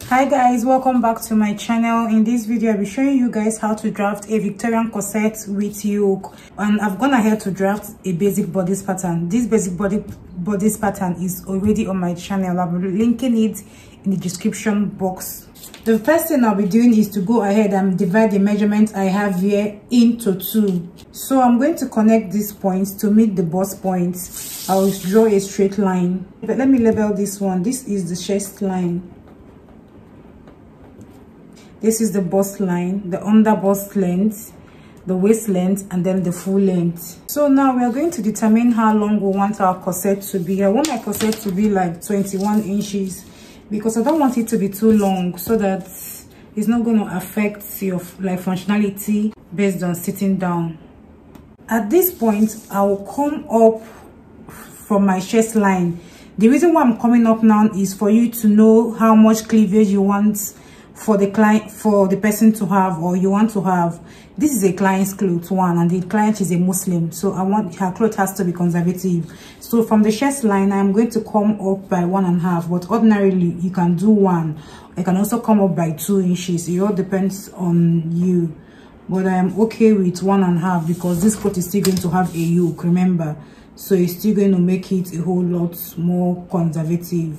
Hi guys, welcome back to my channel. In this video I'll be showing you guys how to draft a Victorian corset with yoke, and I've gone ahead to draft a basic bodice pattern. This basic bodice pattern is already on my channel. I'll be linking it in the description box. The first thing I'll be doing is to go ahead and divide the measurement I have here into 2. So I'm going to connect these points to meet the bust points. I'll draw a straight line, but let me label this one. This is the chest line. This is the bust line, the under bust length, the waist length, and then the full length. So now we are going to determine how long we want our corset to be. I want my corset to be like 21 inches because I don't want it to be too long, so that it's not going to affect your functionality based on sitting down. At this point, I will come up from my chest line. The reason why I'm coming up now is for you to know how much cleavage you want for the client, for the person to have, or you want to have. This is a client's clothes one, and the client is a Muslim, so I want her clothes has to be conservative. So from the chest line I'm going to come up by 1.5, but ordinarily you can do 1. I can also come up by 2 inches. It all depends on you, but I am okay with 1.5 because this cloth is still going to have a yoke, remember, so it's still going to make it a whole lot more conservative.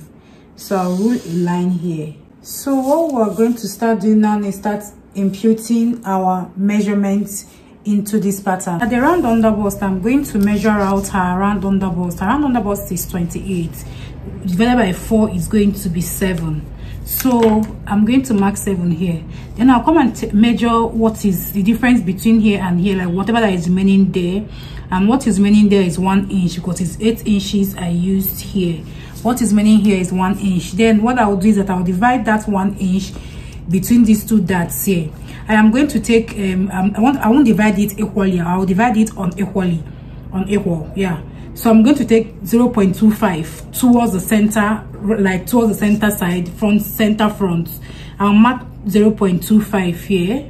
So I'll rule a line here. So what we're going to start doing now is start imputing our measurements into this pattern. At the round under bust, I'm going to measure out her round under bust. Her round under bust is 28. Divided by 4 is going to be 7. So I'm going to mark 7 here. Then I'll come and measure what is the difference between here and here, like whatever that is remaining there. And what is remaining there is 1 inch because it's 8 inches I used here. What is remaining here is 1 inch. Then what I will do is that I will divide that 1 inch between these two dots here. I am going to take I won't divide it equally. I will divide it on equal, yeah. So I'm going to take 0.25 towards the center, like towards the center side, center front. I'll mark 0.25 here,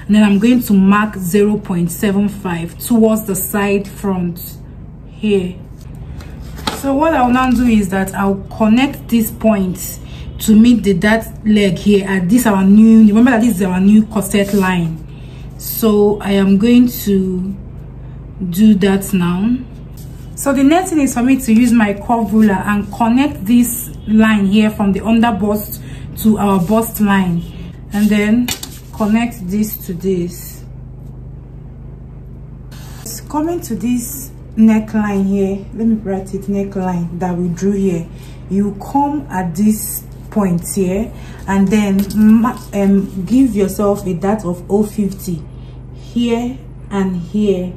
and then I'm going to mark 0.75 towards the side front here. So what I'll now do is that I'll connect these points to meet that leg here. And this our new, remember that this is our new corset line. So I am going to do that now. So the next thing is for me to use my curve ruler and connect this line here from the under bust to our bust line, and then connect this to this. It's coming to this neckline here. Let me write it, neckline that we drew here. You come at this point here and then give yourself a dart of 0.50 here and here.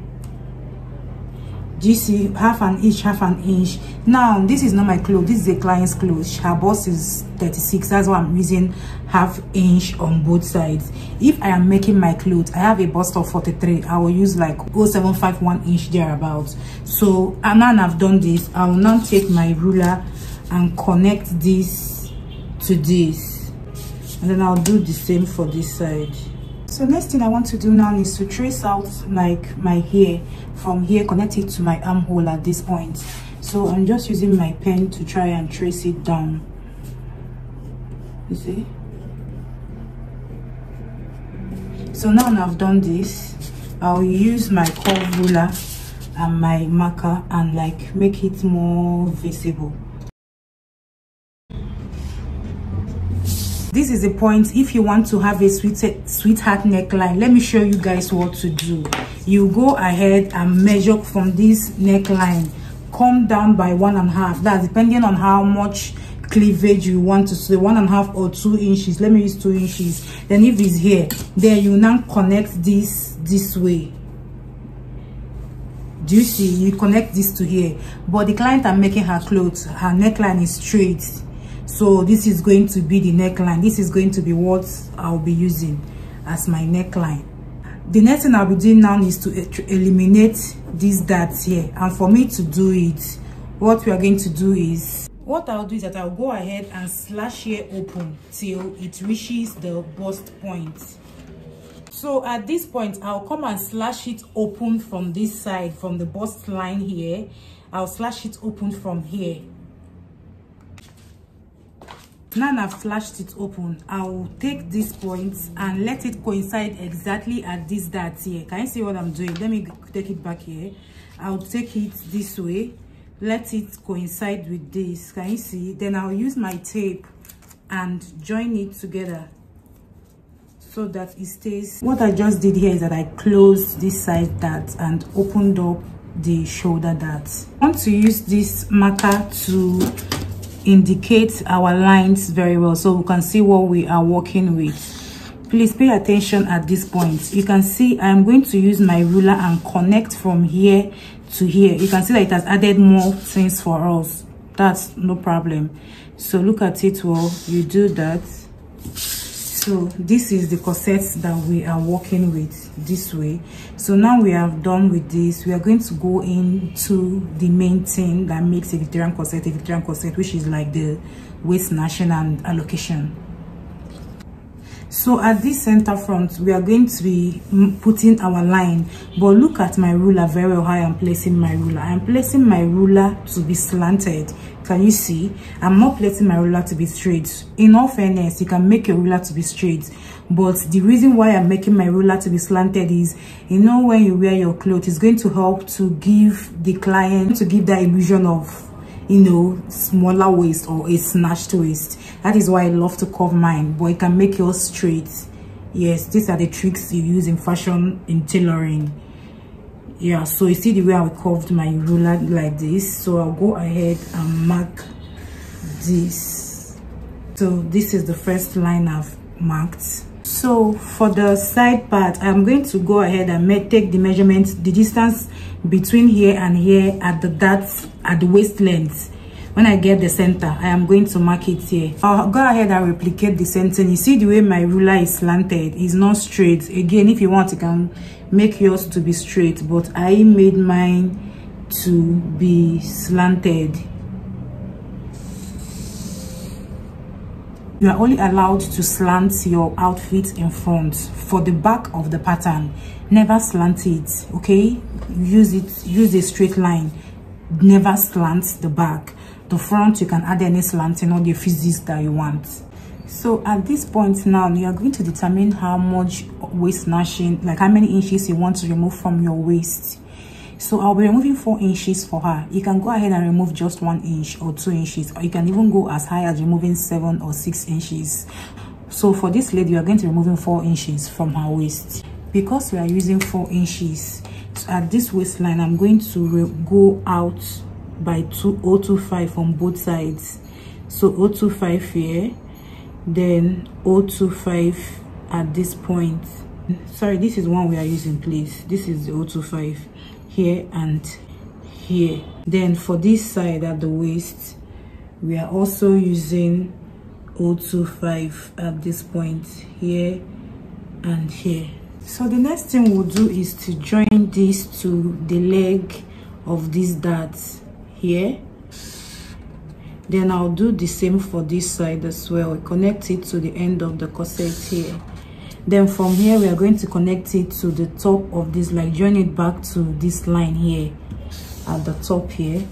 Do you see? Half an inch. Now this is not my clothes, this is a client's clothes. Her bust is 36, that's why I'm using ½ inch on both sides. If I am making my clothes, I have a bust of 43, I will use like 0.751 inch thereabouts. So and now I've done this, I will now take my ruler and connect this to this, and then I'll do the same for this side. So next thing I want to do now is to trace out like my hair from here, connect it to my armhole at this point. So I'm just using my pen to try and trace it down. You see? So now I've done this, I'll use my curve ruler and my marker and like make it more visible. This is the point if you want to have a sweetheart neckline. Let me show you guys what to do. You go ahead and measure from this neckline, come down by 1.5. That's depending on how much cleavage you want to say, 1.5 or 2 inches. Let me use 2 inches. Then if it's here, then you now connect this way. Do you see? You connect this to here. But the client I'm making her clothes, her neckline is straight. So this is going to be the neckline. This is going to be what I'll be using as my neckline. The next thing I'll be doing now is to eliminate these dots here. And for me to do it, what we are going to do is, what I'll do is that I'll go ahead and slash here open till it reaches the bust point. So at this point, I'll come and slash it open from this side, from the bust line here. I'll slash it open from here. Now I've flashed it open, I'll take this point and let it coincide exactly at this dot here. Can you see what I'm doing? Let me take it back here. I'll take it this way, let it coincide with this. Can you see? Then I'll use my tape and join it together so that it stays. What I just did here is that I closed this side dart and opened up the shoulder dart. I want to use this marker to indicate our lines very well so we can see what we are working with. Please pay attention at this point. You can see I am going to use my ruler and connect from here to here. You can see that it has added more things for us. That's no problem. So look at it well. You do that. So this is the corset that we are working with this way. So now we have done with this, we are going to go into the main thing that makes a Victorian corset, which is like the waist snatching and allocation. So at this center front, we are going to be putting our line, but look at my ruler very well. How I am placing my ruler. I am placing my ruler to be slanted. Can you see? I'm not placing my ruler to be straight. In all fairness, you can make your ruler to be straight, but the reason why I'm making my ruler to be slanted is, you know, when you wear your clothes, it's going to help to give the client, to give that illusion of, you know, smaller waist or a snatched waist. That is why I love to curve mine, but it can make yours straight. Yes, these are the tricks you use in fashion, in tailoring. Yeah, so you see the way I curved my ruler like this. So I'll go ahead and mark this. So this is the first line I've marked. So for the side part, I'm going to go ahead and take the measurement, the distance between here and here at the dots at the waist length. When I get the center, I am going to mark it here. I'll go ahead and replicate the same thing. You see the way my ruler is slanted, it's not straight. Again, if you want, you can make yours to be straight, but I made mine to be slanted. You are only allowed to slant your outfit in front. For the back of the pattern, never slant it, okay? Use a straight line. Never slant the back. The front, you can add any slanting or the physics that you want. So at this point now, you are going to determine how much waist snatching, like how many inches you want to remove from your waist. So I'll be removing 4 inches for her. You can go ahead and remove just 1 inch or 2 inches, or you can even go as high as removing 7 or 6 inches. So for this lady, you are going to be removing 4 inches from her waist. Because we are using 4 inches, so at this waistline, I'm going to go out by 0.25 on both sides. So 0.25 here, then 0.25 at this point. Sorry, this is one we are using, please. This is the 0.25 here and here. Then for this side at the waist, we are also using 0.25 at this point here and here. So the next thing we'll do is to join this to the leg of this dart here. Then I'll do the same for this side as well. Connect it to the end of the corset here. Then from here, we are going to connect it to the top of this, like join it back to this line here at the top here.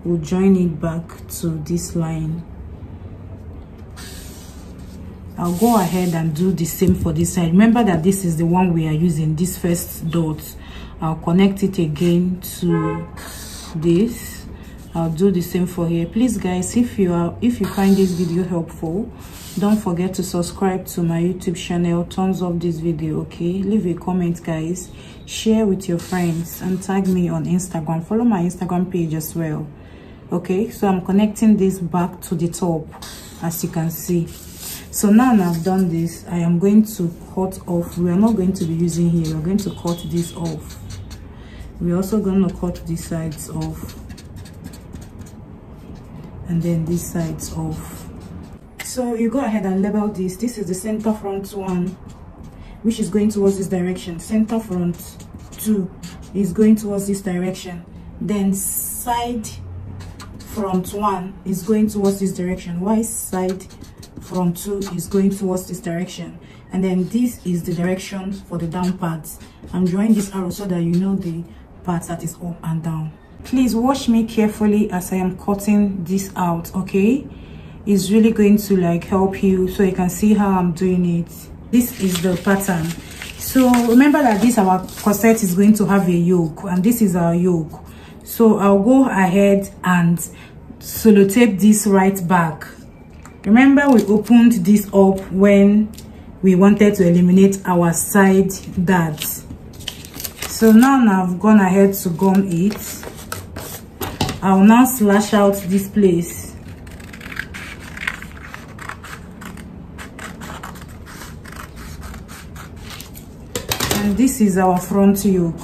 We'll join it back to this line. I'll go ahead and do the same for this side. Remember that this is the one we are using, this first dot. I'll connect it again to this. I'll do the same for here. Please guys, if you find this video helpful, don't forget to subscribe to my YouTube channel. Thumbs up this video, okay? Leave a comment guys, share with your friends, and tag me on Instagram. Follow my Instagram page as well, okay? So I'm connecting this back to the top, as you can see. So now I've done this, I am going to cut off. We are not going to be using here. We're going to cut this off. We're also going to cut these sides off, and then these sides off. So you go ahead and label this. This is the center front one, which is going towards this direction. Center front 2 is going towards this direction. Then side front 1 is going towards this direction. Why side front 2 is going towards this direction? And then this is the direction for the down parts. I'm drawing this arrow so that you know the parts that is up and down. Please watch me carefully as I am cutting this out, okay? is really going to like help you, so you can see how I'm doing it. This is the pattern. So remember that this our corset is going to have a yoke, and this is our yoke. So I'll go ahead and sellotape this right back. Remember we opened this up when we wanted to eliminate our side darts. So now I've gone ahead to gum it. I'll now slash out this place. And this is our front yoke.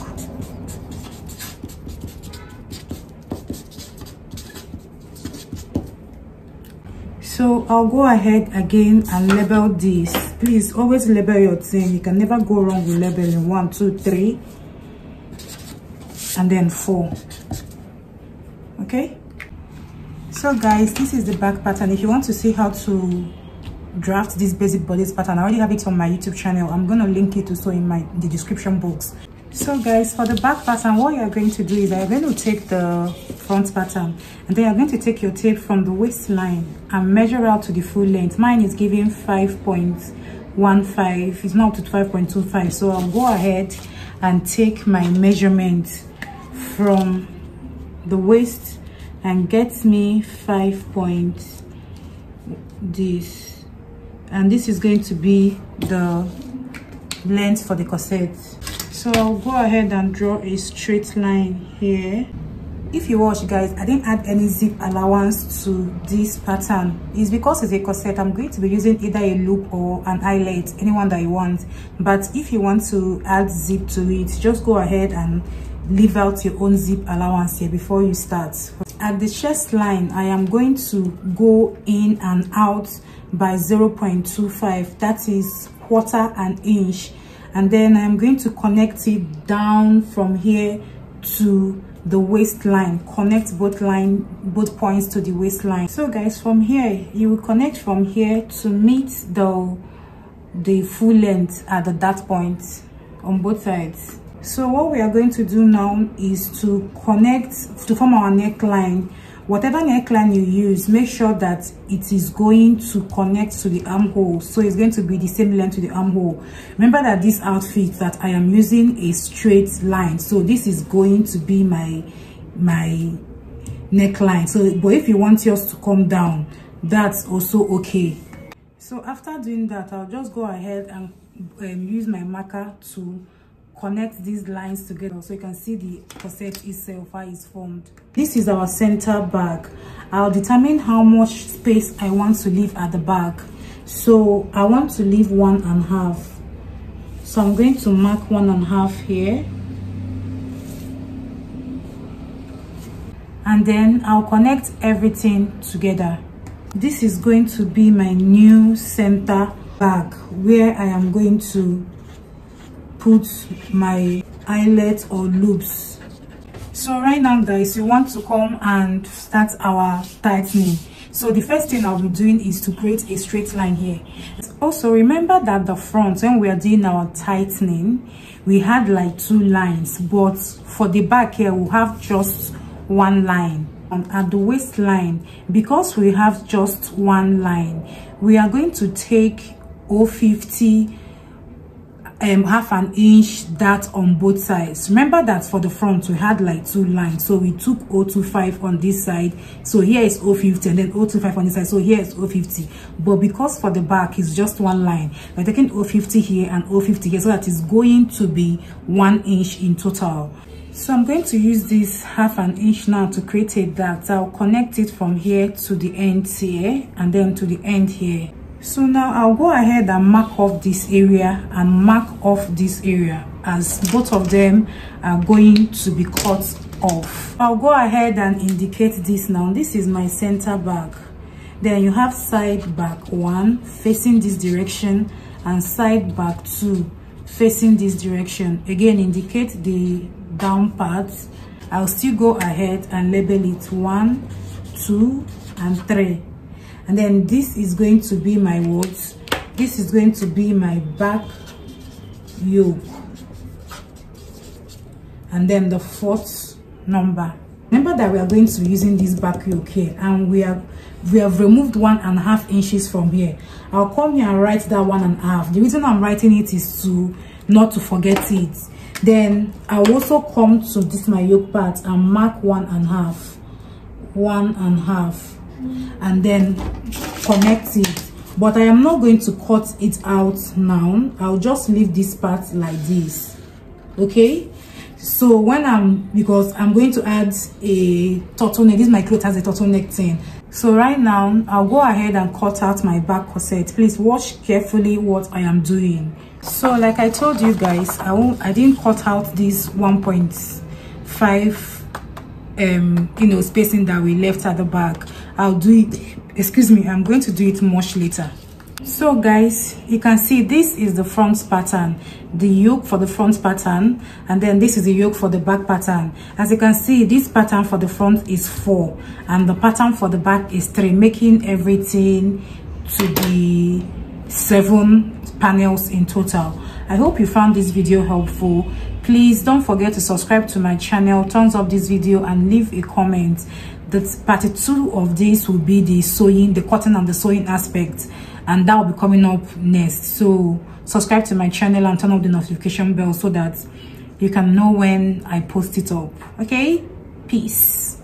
So I'll go ahead again and label this. Please always label your thing. You can never go wrong with labeling. 1, 2, 3, and then 4. Okay, so guys, this is the back pattern. If you want to see how to draft this basic bodice pattern, I already have it on my YouTube channel. I'm going to link it also in the description box. So guys, for the back pattern, what you're going to do is you're going to take the front pattern, and then you're going to take your tape from the waistline and measure out to the full length. Mine is giving 5.15. It's not up to 5.25. So I'll go ahead and take my measurement from the waist and get me 5 point this, and this is going to be the length for the corset. So I'll go ahead and draw a straight line here. If you watch, guys, I didn't add any zip allowance to this pattern. It's because it's a corset. I'm going to be using either a loop or an eyelet, anyone that you want. But if you want to add zip to it, just go ahead and leave out your own zip allowance here before you start. At the chest line, I am going to go in and out by 0.25. That is 1/4 an inch. And then I'm going to connect it down from here to the waistline. Connect both points to the waistline. So guys, from here you will connect from here to meet the full length at the dart point on both sides. So what we are going to do now is to connect to form our neckline. Whatever neckline you use, make sure that it is going to connect to the armhole. So it's going to be the same length to the armhole. Remember that this outfit that I am using a straight line. So this is going to be my neckline. So, but if you want yours to come down, that's also okay. So after doing that, I'll just go ahead and use my marker to connect these lines together so you can see the corset itself, how it's formed. This is our center back. I'll determine how much space I want to leave at the back. So I want to leave 1.5. So I'm going to mark 1.5 here, and then I'll connect everything together. This is going to be my new center back where I am going to put my eyelet or loops. So right now, guys, you want to come and start our tightening. So the first thing I'll be doing is to create a straight line here. Also remember that the front, when we are doing our tightening, we had like 2 lines, but for the back here we'll have just 1 line. And at the waistline, because we have just 1 line, we are going to take 0.50 1/2 an inch dart on both sides. Remember that for the front we had like 2 lines, so we took 0.25 on this side. So here is 0.50 and then 0.25 on this side. So here is 0.50. But because for the back it's just 1 line, we're taking 0.50 here and 0.50 here, so that is going to be 1 inch in total. So I'm going to use this 1/2 an inch now to create a dart. I'll connect it from here to the end here and then to the end here. So now I'll go ahead and mark off this area and mark off this area, as both of them are going to be cut off. I'll go ahead and indicate this now. This is my center back. Then you have side back 1 facing this direction and side back 2 facing this direction. Again, indicate the down part. I'll still go ahead and label it 1, 2, and 3. And then this is going to be my what? This is going to be my back yoke. And then the 4th number. Remember that we are going to be using this back yoke here, and we are we have removed 1.5 inches from here. I'll come here and write that 1.5. The reason I'm writing it is to not to forget it. Then I'll also come to this my yoke part and mark 1.5, and then connect it. But I am not going to cut it out now. I'll just leave this part like this. Okay, so because I'm going to add a turtleneck. This my cloth has a turtleneck thing. So right now I'll go ahead and cut out my back corset. Please watch carefully what I am doing. So like I told you guys, I didn't cut out this 1.5 spacing that we left at the back. I'll do it, excuse me, I'm going to do it much later. So guys, you can see this is the front pattern, the yoke for the front pattern, and then this is the yoke for the back pattern. As you can see, this pattern for the front is 4 and the pattern for the back is 3, making everything to be 7 panels in total. I hope you found this video helpful. Please don't forget to subscribe to my channel, thumbs up this video, and leave a comment. The part 2 of this will be the sewing, the cutting and the sewing aspect, and that will be coming up next. So subscribe to my channel and turn on the notification bell so that you can know when I post it up. Okay, peace.